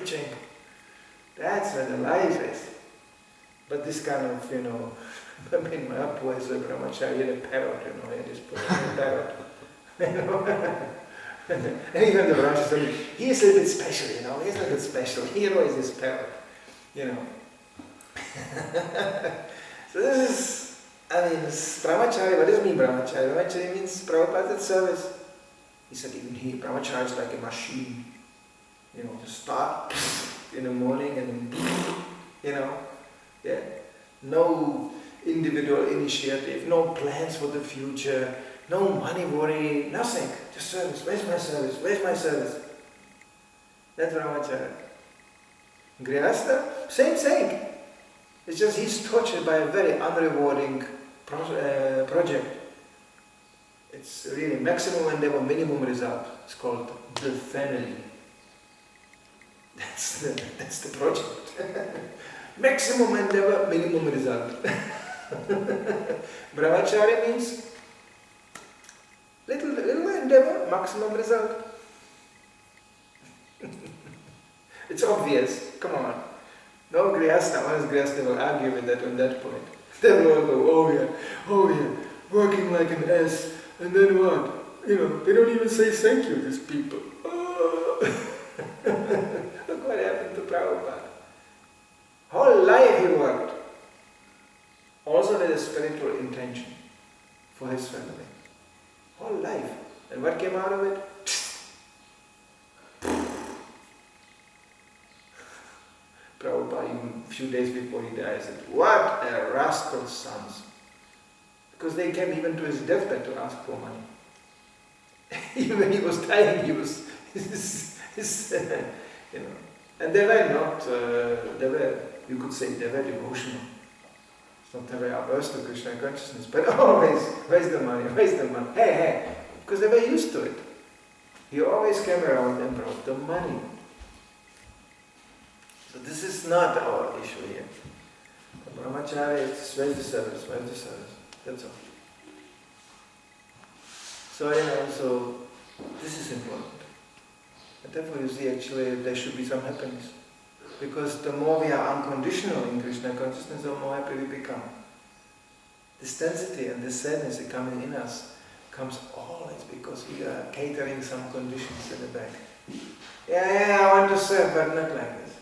preaching. That's where the life is. But this kind of, I mean, my up was a brahmachari, he had a parrot, he just put a parrot. And even the brahmachari said, he's a little bit special, he's a little bit special. He always is parrot, So this is, this brahmachari. What does it mean brahmachari? Brahmachari means Prabhupada service. He said even brahmachari is like a machine. To start in the morning and no individual initiative, no plans for the future, no money worry, nothing, just service. Where's my service? Where's my service? That's brahmachari. Grihastha, same thing. It's just he's tortured by a very unrewarding project. It's really maximum endeavor, minimum result. It's called the family. That's the project. Maximum endeavor, minimum result. Brahmachari means little endeavor, maximum result. It's obvious. Come on. No Grihastha, honest Grihastha will argue with that on that point. They will all go, oh yeah, working like an ass, and then what? They don't even say thank you, these people. Oh. Look what happened to Prabhupada. Whole life he worked. Also with a spiritual intention for his family. Whole life. And what came out of it? Prabhupada, even a few days before he died, said, what a rascal sons. Because they came even to his deathbed to ask for money. Even when he was dying, he was, and they were not, you could say they were devotional. It's not they were averse to Krishna consciousness, but always, where's the money, where's the money? Hey, because they were used to it. He always came around and brought the money. So this is not our issue here. The brahmachari is where's the service, that's all. So so this is important. And therefore you see actually there should be some happiness. Because the more we are unconditional in Krishna consciousness, the more happy we become. This density and this sadness coming in us comes always because we are catering some conditions in the back. Yeah, I want to serve, but not like this.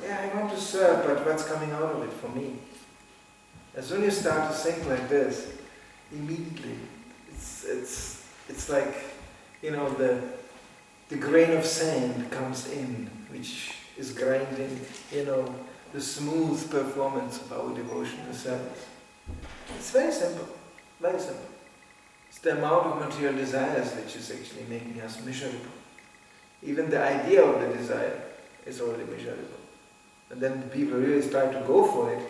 Yeah, I want to serve, but what's coming out of it for me? As soon as you start to think like this, immediately, it's like, the grain of sand comes in, which is grinding, the smooth performance of our devotional service. It's very simple, very simple. It's the amount of material desires which is actually making us miserable. Even the idea of the desire is already miserable. And then the people really start to go for it.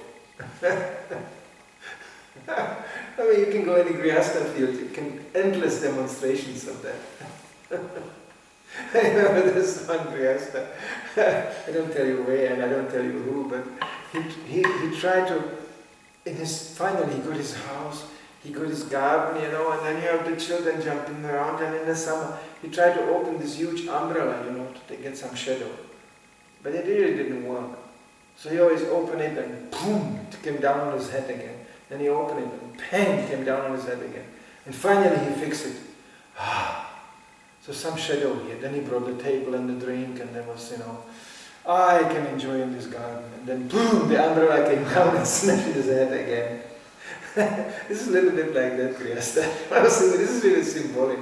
You can go in the Grihastha field, you can endless demonstrations of that. I remember this one Grihastha, I don't tell you where and I don't tell you who, but he tried to, finally he got his house, he got his garden, and then you have the children jumping around, and in the summer he tried to open this huge umbrella, to get some shadow. But it really didn't work. So he always opened it and boom, it came down on his head again. Then he opened it and bang, it came down on his head again. And finally he fixed it. So some shadow here. Then he brought the table and the drink, and there was, I can enjoy in this garden. And then boom, the umbrella came down and smashed his head again. This is a little bit like that, Grihastha. I was thinking, this is really symbolic.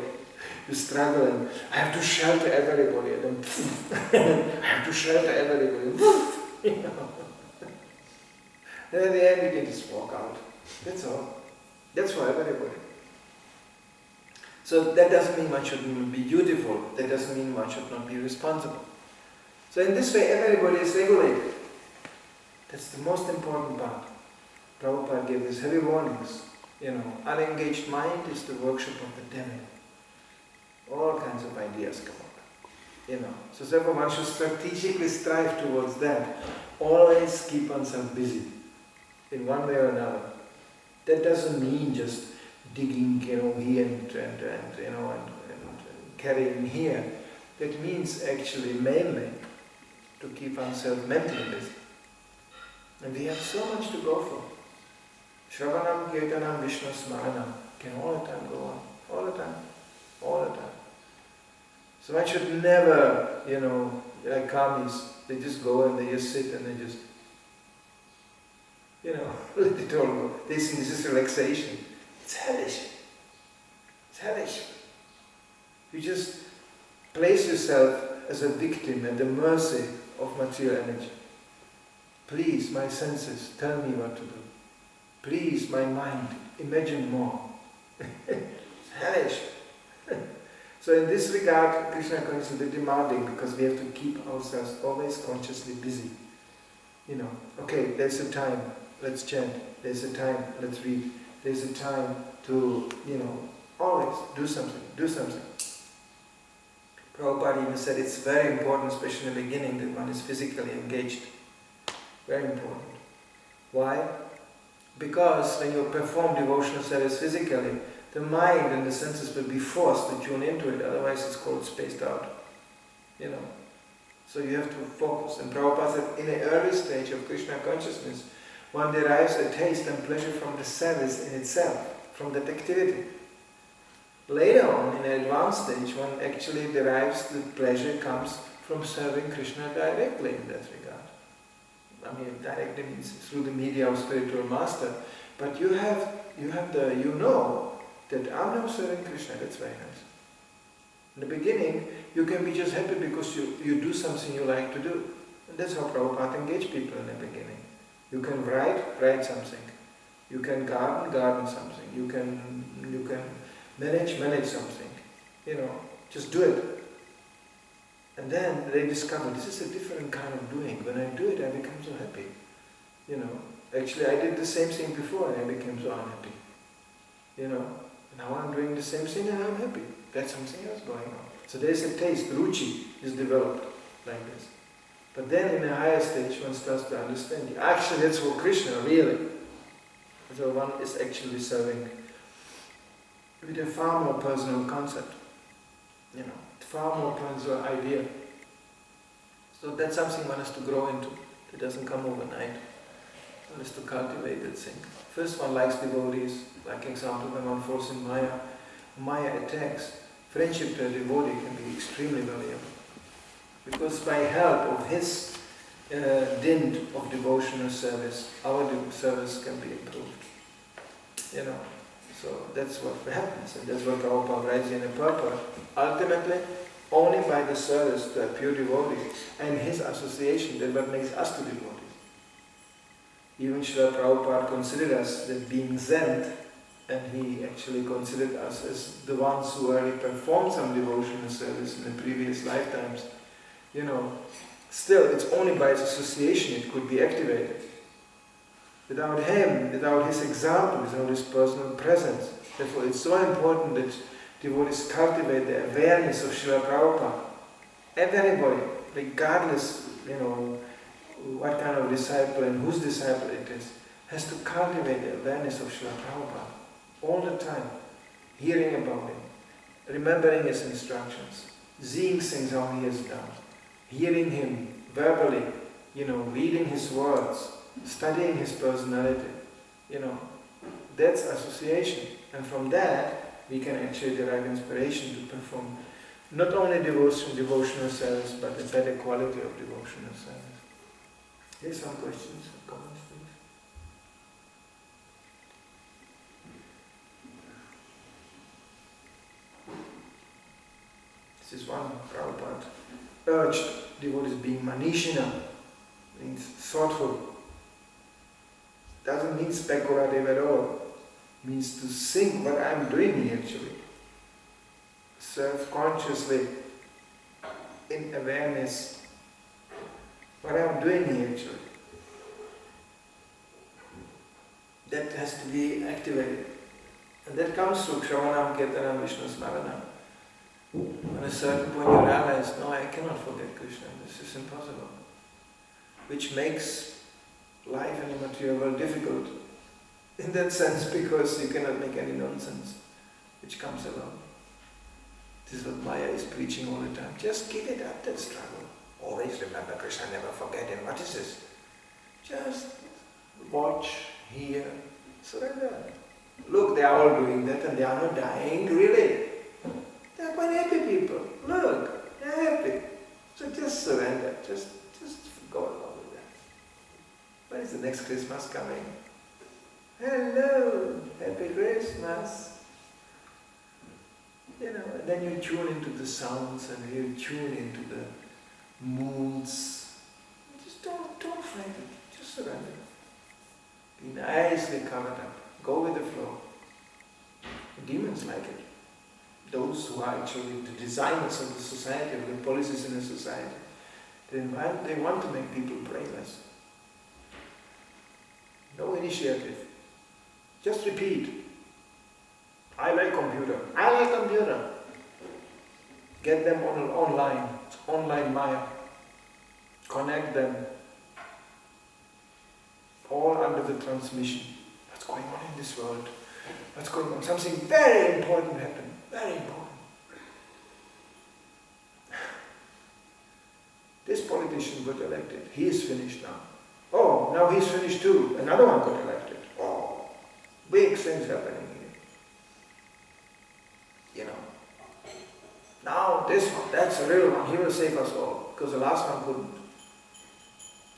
You struggle and I have to shelter everybody, and then I have to shelter everybody. And at the end you can just walk out. That's all. That's for everybody. So that doesn't mean one shouldn't be beautiful. That doesn't mean one should not be responsible. So in this way everybody is regulated. That's the most important part. Prabhupada gave these heavy warnings. Unengaged mind is the workshop of the devil. All kinds of ideas come up. So therefore one should strategically strive towards that. Always keep oneself busy in one way or another. That doesn't mean just digging, here and carrying here. That means actually mainly to keep oneself mentally busy. And we have so much to go for. Shravanam, Kirtanam, Vishnu Smaranam can all the time go on. All the time. All the time. So one should never, like karmis, they just go and they just sit and they just, let it all go. They think this is relaxation. It's hellish. It's hellish. You just place yourself as a victim at the mercy of material energy. Please, my senses, tell me what to do. Please, my mind, imagine more. It's hellish. So in this regard, Krishna is a bit demanding because we have to keep ourselves always consciously busy. Okay, there's a time, let's chant. There's a time, let's read. There's a time to, always do something, do something. Prabhupada even said it's very important, especially in the beginning, that one is physically engaged. Very important. Why? Because when you perform devotional service physically, the mind and the senses will be forced to tune into it, otherwise it's called spaced out. So you have to focus. And Prabhupada said, in the early stage of Krishna consciousness, one derives a taste and pleasure from the service in itself, from that activity. Later on, in an advanced stage, one actually derives the pleasure comes from serving Krishna directly in that regard. Directly means through the media of spiritual master. But you know that I'm now serving Krishna, that's very nice. In the beginning, you can be just happy because you do something you like to do. And that's how Prabhupada engaged people in the beginning. You can write something. You can garden something. You can manage something. Just do it. And then they discover this is a different kind of doing. When I do it, I become so happy. Actually I did the same thing before and I became so unhappy. Now I'm doing the same thing and I'm happy. That's something else going on. So there's a taste, ruchi is developed like this. But then in a higher stage one starts to understand, actually that's for Krishna, really. So one is actually serving with a far more personal concept. Far more personal idea. So that's something one has to grow into. It doesn't come overnight. One has to cultivate that thing. First one likes devotees, like example when one falls in Maya. Maya attacks. Friendship to a devotee can be extremely valuable. Because by help of his dint of devotional service, our service can be improved. So that's what happens, and that's what Prabhupada writes in a purport. Ultimately, only by the service to a pure devotee and his association, that what makes us to devotees. Even Srila Prabhupada considered us as being Zen, and he actually considered us as the ones who already performed some devotional service in the previous lifetimes. Still, it's only by his association it could be activated. Without him, without his example, without his personal presence. Therefore, it's so important that devotees cultivate the awareness of Srila Prabhupada. Everybody, regardless, what kind of disciple and whose disciple it is, has to cultivate the awareness of Srila Prabhupada all the time, hearing about him, remembering his instructions, seeing things how he has done, hearing him verbally, reading his words, studying his personality, that's association. And from that, we can actually derive inspiration to perform not only devotional service, but a better quality of devotional service. Here's some questions, comments, please. This is one Prabhupada urged devotees being manishina, means thoughtful. Doesn't mean speculative at all. It means to think what I'm doing here actually. Self-consciously, in awareness, what I'm doing here actually. That has to be activated. And that comes through Shravanam, Kirtanam, Vishnu Smaranam. At a certain point you realize, no, I cannot forget Krishna, this is impossible. Which makes life in the material world difficult. In that sense, because you cannot make any nonsense which comes along. This is what Maya is preaching all the time. Just give it up, that struggle. Always remember Krishna, never forget him. What is this? Just watch, hear, surrender. Look, they are all doing that and they are not dying, really. They are quite happy people. Look, they are happy. So just surrender, just go along with that. When is the next Christmas coming? Hello, Happy Christmas. And then you tune into the sounds and you tune into the moods. Just don't fight it, just surrender. Be nicely covered up. Go with the flow. The demons like it. Those who are actually the designers of the society, of the policies in the society, they want to make people brainless. No initiative. Just repeat. I like computer. I like computer. Get them online. It's online Maya. Connect them. All under the transmission. What's going on in this world? What's going on? Something very important happened. Very important. This politician got elected. He is finished now. Oh, now he's finished too. Another one got elected. Oh, big things happening here. Now this one, that's a real one. He will save us all. Because the last one couldn't.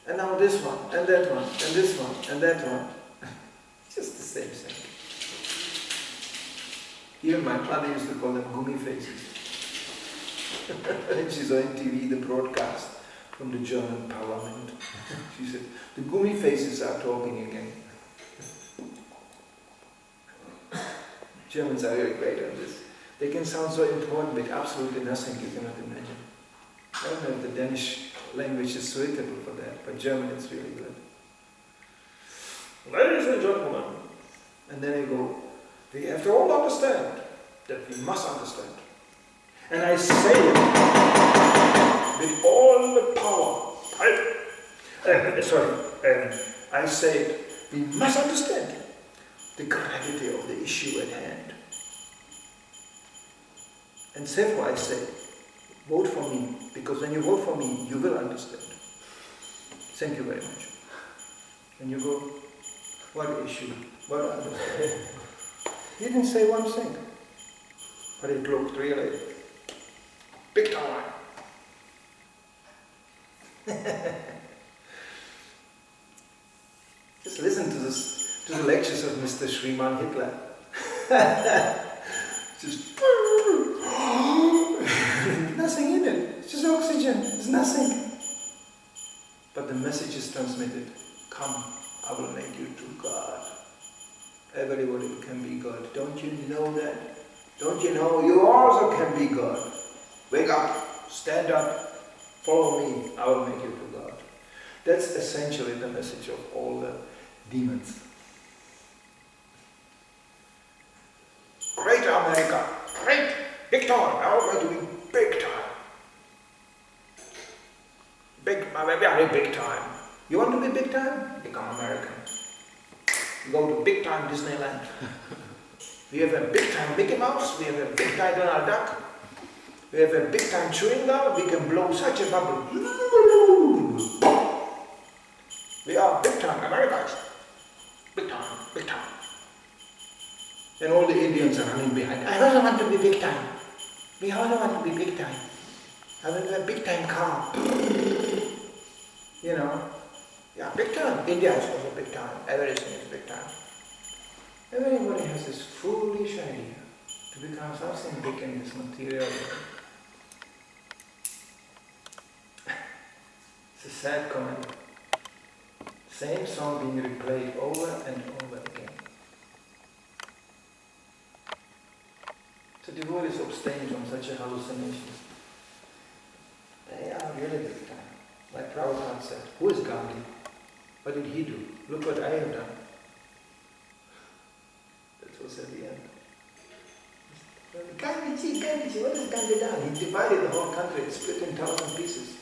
And now this one, and that one, and this one, and that one. Just the same thing. Even my mother used to call them gummy faces. And she saw on TV the broadcast from the German parliament. She said, the gummy faces are talking again. Germans are very great on this. They can sound so important with absolutely nothing you cannot imagine. I don't know if the Danish language is suitable for that, but German is really good. Ladies and gentlemen, and then they go, we have to all understand that we must understand. And I say it with all the power. I say it, we must understand the gravity of the issue at hand. And therefore I say, vote for me, because when you vote for me, you will understand. Thank you very much. And you go, what issue? What understand? He didn't say one thing, but it looked really big time. Just listen to the lectures of Mr. Shriman Hitler. Just nothing in it. It's just oxygen. It's nothing. But the message is transmitted. Come, I will make you to God. Everybody can be God. Don't you know that? Don't you know you also can be God? Wake up, stand up, follow me, I will make you to God. That's essentially the message of all the demons. Great America, great, big time, now we're going to be big time. Very big time. You want to be big time? Become American. Go to big time Disneyland. We have a big time Mickey Mouse, we have a big time Donald Duck, we have a big time chewing gum, we can blow such a bubble. We are big time Americans. Big time, big time. And all the Indians are running behind. I also want to be big time. We also want to be big time. I want to have a big time car. Yeah, big time. India is also big time. Everything is big time. Everybody has this foolish idea to become something big in this material world. It's a sad comment. Same song being replayed over and over again. So devotees abstain from such a hallucination. They are really big time. Like Prabhupada said, who is Gandhi? What did he do? Look what I have done. That was at the end. Gandhiji, what has Gandhi done? He divided the whole country, it split in 1,000 pieces.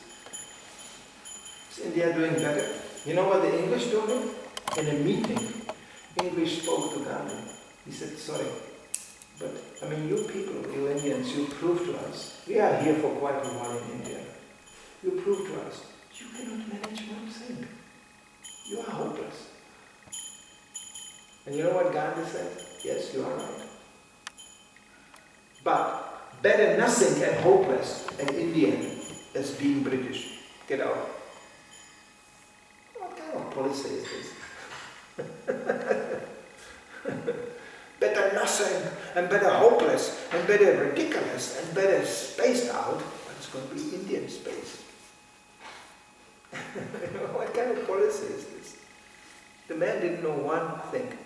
Is India doing better? You know what the English told him? In a meeting, English spoke to Gandhi. He said, sorry, But, I mean, you people, you Indians, you prove to us, we are here for quite a while in India, you prove to us, you cannot manage one thing. You are hopeless. And you know what Gandhi said? Yes, you are right. But better nothing and hopeless and Indian as being British. Get out. What kind of policy is this? Better nothing and better hopeless and better ridiculous and better spaced out, but it's going to be Indian space. What kind of policy is this? The man didn't know one thing.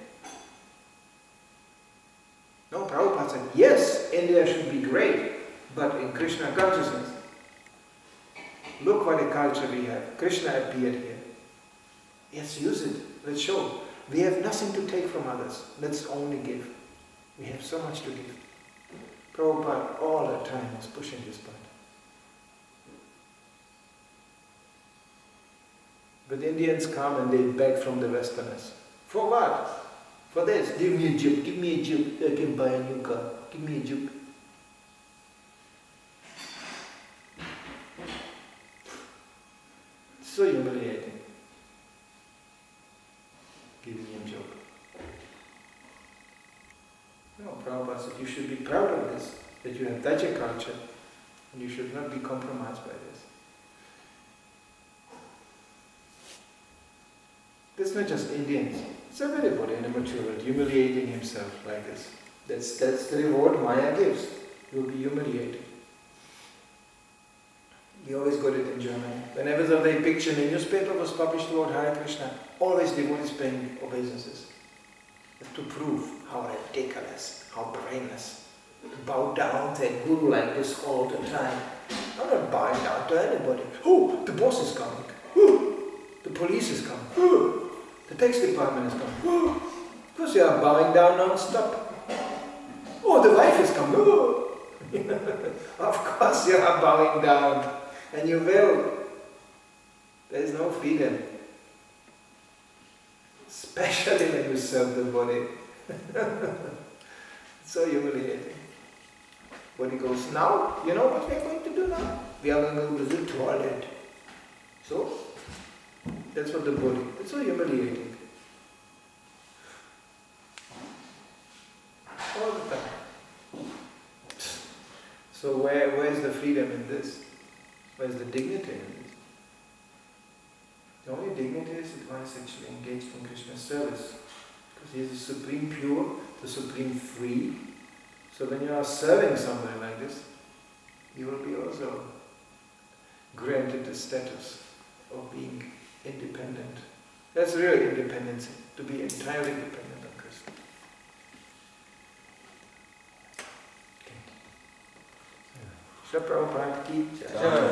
No, Prabhupada said, yes, India should be great, but in Krishna consciousness. Look what a culture we have. Krishna appeared here. Let's use it. Let's show. We have nothing to take from others. Let's only give. We have so much to give. Prabhupada all the time was pushing this point. But Indians come and they beg from the Westerners. For what? For this. Give me a jeep. Give me a jeep. I can buy a new car. Give me a jeep. So humiliating. Giving him a job. No, Prabhupada said you should be proud of this, that you have such a culture, and you should not be compromised by this. It's not just Indians, it's everybody in the mature world humiliating himself like this. That's the reward Maya gives. You will be humiliated. You always got it in Germany. Whenever the picture in the newspaper was published about Hare Krishna, always devotees paying obeisances. To prove how ridiculous, how brainless. To bow down to a guru like this all the time. I'm not bowing down to anybody. Oh, the boss is coming. Oh, the police is coming. Oh, the tax department is coming. Oh, because you are bowing down non-stop. Oh, the wife is coming. Oh. Of course you are bowing down. And you will. There is no freedom. Especially when you serve the body. So humiliating. Body goes, now, you know what we are going to do now? We are going to go to the toilet. So, that's what the body, it's so humiliating. All the time. So where's the freedom in this? Where's the dignity in this? The only dignity is that one is actually engaged in Krishna's service. Because he is the supreme pure, the supreme free. So when you are serving somebody like this, you will be also granted the status of being independent. That's real independence, to be entirely dependent on Krishna. Okay. Srila Prabhupada ki jai.